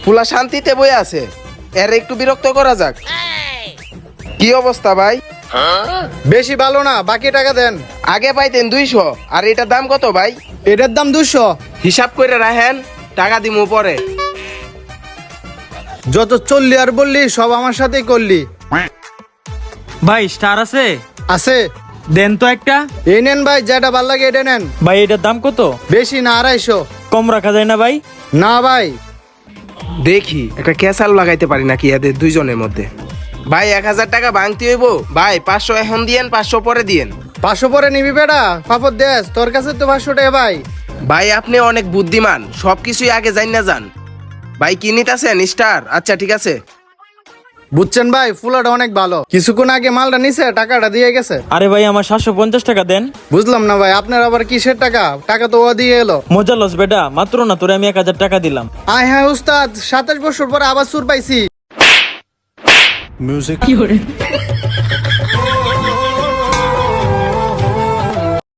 ফুলা শান্তিতে বই আছে, এর একটু বিরক্ত করা যাক। কি অবস্থা ভাই? বেশি ভালো না, বাকি টাকা দেন। আগে পাইতেন 200, আর এটার দাম কত ভাই? এটার দাম 200। হিসাব করে রাখেন, টাকা দিমু পরে। যত চললি আর বললি সব আমার সাথেই করলি। ভাই স্টার আছে? আছে, দেন তো একটা। এই নেন ভাই, যেটা ভাল লাগে এটা নেন। ভাই এটার দাম কত? বেশি না, 250। কম রাখা যায় না ভাই? না ভাই। দেখি একটা ক্যাসাল লাগাইতে পারি নাকি এদের দুইজনের মধ্যে। ভাই 1000 টাকা ভাঙতে হইব ভাই। 500 এখন দিয়েন, 500 পরে দিয়েন। 500 পরে নিবি বেটা? পাপড় দেশ, তোর কাছে তো 500 টাকা ভাই। ভাই আপনি অনেক বুদ্ধিমান, সবকিছুই আগে জান না যান। ভাই কি নিতেছেন স্টার? আচ্ছা ঠিক আছে। বুঝছেন ভাই, ফুলাটা অনেক ভালো। কিছুক্ষণ আগে মালটা নিছে, টাকাটা দিয়ে গেছে। আরে ভাই আমার 750 টাকা দেন। বুঝলাম না ভাই, আপনার আবার কিসের টাকা? টাকা তো ও দিয়ে এলো। মজা লস বেটা, মাত্র না তোরে আমি 1000 টাকা দিলাম। আয় হ্যাঁ উস্তাদ, 27 বছর পরে আবার সুর পাইছি। Music.